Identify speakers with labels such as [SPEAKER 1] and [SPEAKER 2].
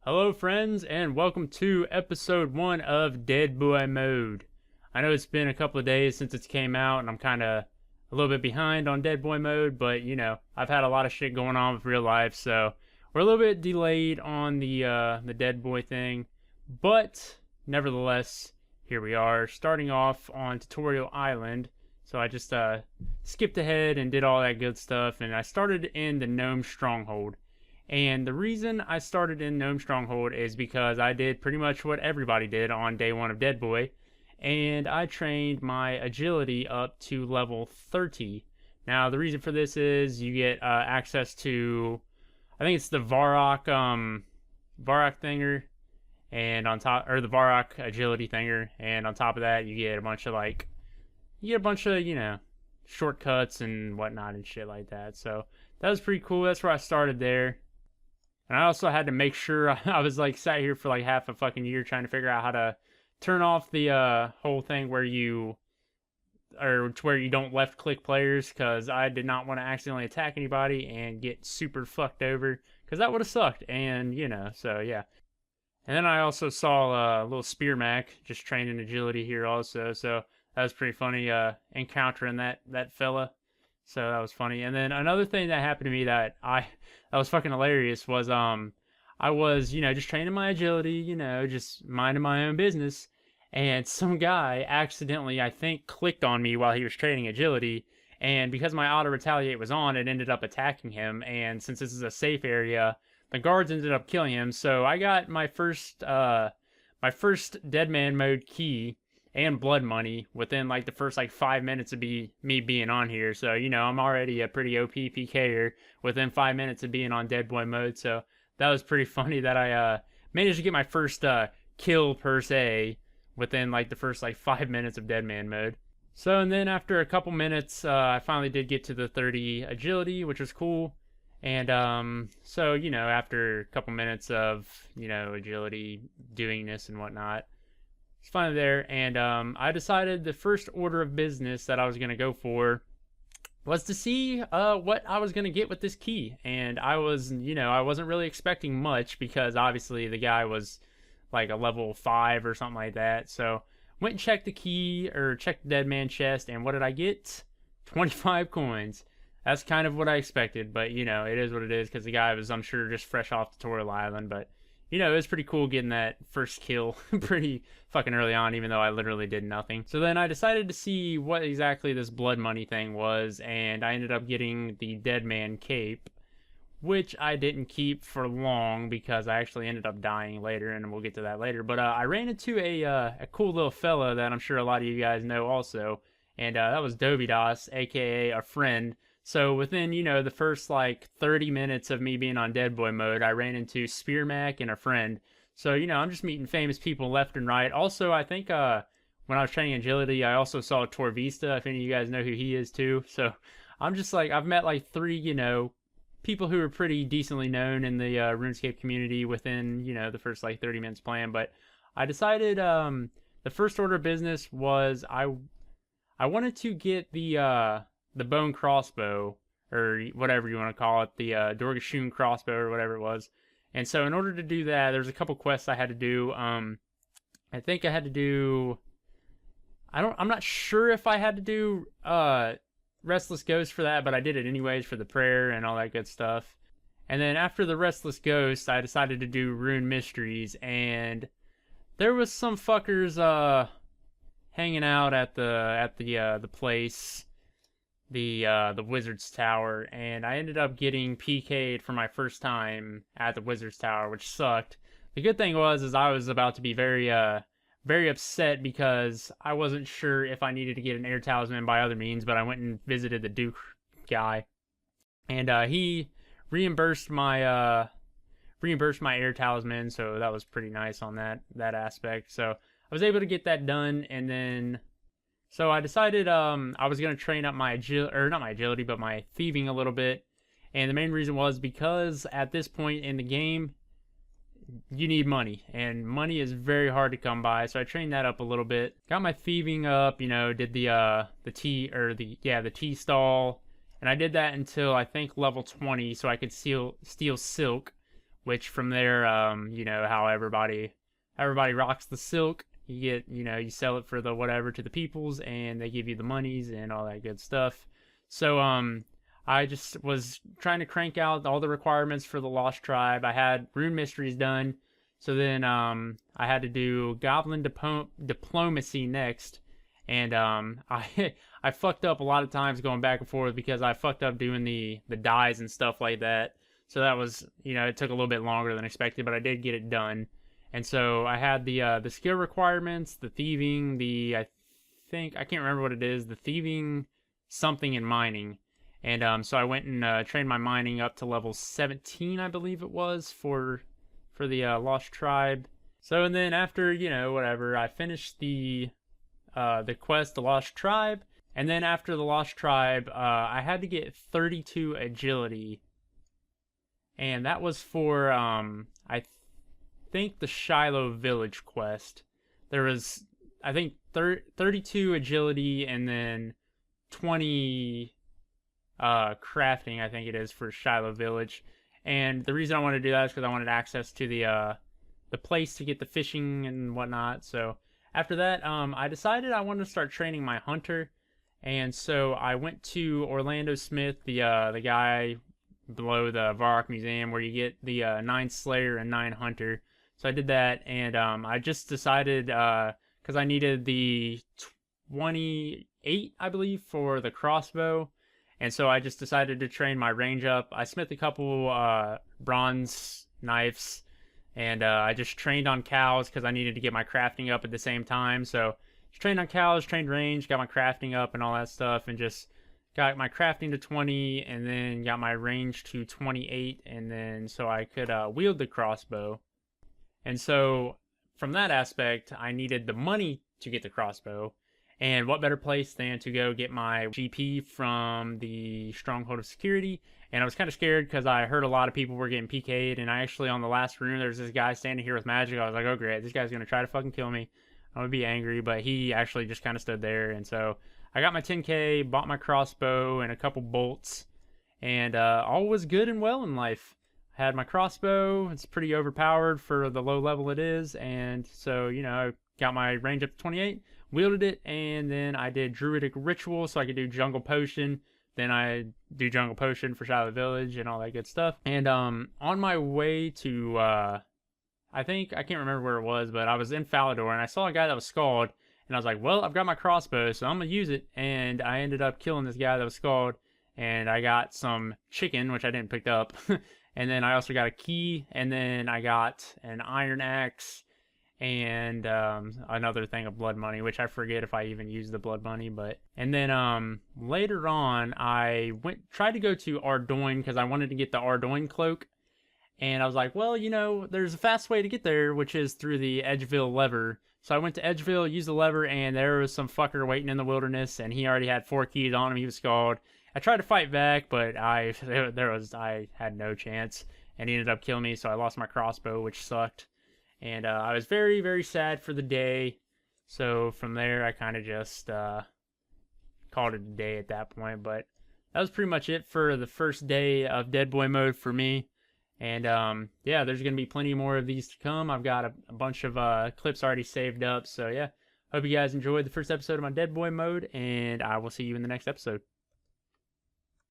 [SPEAKER 1] Hello friends, and welcome to episode 1 of Dead Boy Mode. I know it's been a couple of days since it came out, and I'm kind of a little bit behind on Dead Boy Mode, but I've had a lot of shit going on with real life, so we're a little bit delayed on the Dead Boy thing, but nevertheless, here we are, starting off on Tutorial Island. So I just skipped ahead and did all that good stuff, and I started in the Gnome Stronghold. And the reason I started in Gnome Stronghold is because I did pretty much what everybody did on day 1 of Dead Boy, and I trained my agility up to level 30. Now, the reason for this is you get access to, I think it's the Varrock thinger, and on top, or the Varrock agility thinger, and on top of that, you get a bunch of shortcuts and whatnot and shit like that. So that was pretty cool. That's where I started there. And I also had to make sure I was sat here for half a fucking year trying to figure out how to turn off the whole thing where you don't left click players, because I did not want to accidentally attack anybody and get super fucked over, because that would have sucked. And so yeah. And then I also saw a little Spear Mac just training agility here also, so that was pretty funny encountering that fella. So that was funny. And then another thing that happened to me that was fucking hilarious was I was, just training my agility, just minding my own business, and some guy accidentally, I think, clicked on me while he was training agility, and because my auto retaliate was on, it ended up attacking him. And since this is a safe area, the guards ended up killing him. So I got my first Deadman mode key and blood money within the first 5 minutes of me being on here. So I'm already a pretty OP PKer within 5 minutes of being on Dead Boy mode. So that was pretty funny that I managed to get my first kill per se within the first 5 minutes of Deadman mode. So, and then after a couple minutes, I finally did get to the 30 agility, which was cool. And so after a couple minutes of agility doing this and whatnot, it's finally there. And I decided the first order of business that I was going to go for was to see what I was going to get with this key. And I wasn't really expecting much, because obviously the guy was a level 5 or something like that. So went and checked the key, or checked the Deadman chest, and what did I get? 25 coins. That's kind of what I expected, but it is what it is, because the guy was, I'm sure, just fresh off Tutorial Island. But it was pretty cool getting that first kill pretty fucking early on, even though I literally did nothing. So then I decided to see what exactly this blood money thing was, and I ended up getting the Deadman cape, which I didn't keep for long because I actually ended up dying later, and we'll get to that later. But I ran into a cool little fella that I'm sure a lot of you guys know also, and that was Dobidas, aka a friend. So within, the first 30 minutes of me being on Dead Boy mode, I ran into Spear Mac and a friend. So, I'm just meeting famous people left and right. Also, I think when I was training agility, I also saw Torvista, if any of you guys know who he is too. So I'm just I've met 3, people who are pretty decently known in the RuneScape community within, the first 30 minutes playing. But I decided the first order of business was I wanted to get the bone crossbow, or whatever you want to call it, the Dorgashun crossbow, or whatever it was. And so in order to do that, there's a couple quests I had to do. I think I had to do, I'm not sure if I had to do Restless Ghost for that, but I did it anyways for the prayer and all that good stuff. And then after the Restless Ghost, I decided to do Rune Mysteries, and there was some fuckers hanging out at the place, the Wizard's Tower, and I ended up getting PK'd for my first time at the Wizard's Tower, which sucked. The good thing was I was about to be very upset, because I wasn't sure if I needed to get an air talisman by other means, but I went and visited the Duke guy, and he reimbursed my air talisman, so that was pretty nice on that aspect. So I was able to get that done, and then so I decided I was going to train up my agility, but my thieving a little bit. And the main reason was because at this point in the game, you need money, and money is very hard to come by. So I trained that up a little bit. Got my thieving up, did the tea stall, and I did that until I think level 20, so I could steal silk, which from there, you know how everybody rocks the silk. You get, you know, you sell it for the whatever to the peoples, and they give you the monies and all that good stuff. So I just was trying to crank out all the requirements for the Lost Tribe. I had Rune Mysteries done. So then I had to do Goblin Diplomacy next. And I fucked up a lot of times going back and forth because I fucked up doing the dyes and stuff like that. So that was, you know, it took a little bit longer than expected, but I did get it done. And so I had the skill requirements, the thieving, I can't remember what it is, the thieving, something, and mining. And so I went and trained my mining up to level 17, I believe it was, for the Lost Tribe. So, and then after, you know, whatever, I finished the quest, the Lost Tribe. And then after the Lost Tribe, I had to get 32 agility. And that was for, I think, the Shiloh Village quest. There was, I think, 32 agility and then 20 crafting, I think it is, for Shiloh Village. And the reason I wanted to do that is because I wanted access to the place to get the fishing and whatnot. So after that, I decided I wanted to start training my hunter. And so I went to Orlando Smith, the guy below the Varrock Museum, where you get the 9 Slayer and 9 Hunter. So I did that, and I just decided, because I needed the 28, I believe, for the crossbow. And so I just decided to train my range up. I smith a couple bronze knives, and I just trained on cows because I needed to get my crafting up at the same time. So just trained on cows, trained range, got my crafting up and all that stuff, and just got my crafting to 20, and then got my range to 28, and then so I could wield the crossbow. And so from that aspect, I needed the money to get the crossbow. And what better place than to go get my GP from the Stronghold of Security. And I was kind of scared because I heard a lot of people were getting PK'd. And I actually, on the last room, there's this guy standing here with magic. I was like, oh great, this guy's going to try to fucking kill me. I'm going to be angry. But he actually just kind of stood there. And so I got my 10k, bought my crossbow and a couple bolts. And all was good and well in life. I had my crossbow. It's pretty overpowered for the low level it is. And so, you know, I got my range up to 28. Wielded it, and then I did Druidic Ritual so I could do Jungle Potion. Then I do Jungle Potion for Shiloh Village and all that good stuff. And on my way to, I can't remember where it was, but I was in Falador, and I saw a guy that was Scald, and I was like, well, I've got my crossbow, so I'm going to use it. And I ended up killing this guy that was Scald, and I got some chicken, which I didn't pick up. And then I also got a key, and then I got an iron axe, and another thing of blood money, which I forget if I even used the blood money. But and then later on I tried to go to Ardoin because I wanted to get the Ardoin cloak, and I was like, well, you know, there's a fast way to get there, which is through the Edgeville lever. So I went to Edgeville, used the lever, and there was some fucker waiting in the wilderness, and he already had 4 keys on him. He was Scald. I tried to fight back, but I had no chance, and he ended up killing me. So I lost my crossbow, which sucked. And I was very, very sad for the day. So from there, I kind of just called it a day at that point. But that was pretty much it for the first day of Dead Boy mode for me. And yeah, there's going to be plenty more of these to come. I've got a bunch of clips already saved up. So yeah, hope you guys enjoyed the first episode of my Dead Boy mode. And I will see you in the next episode.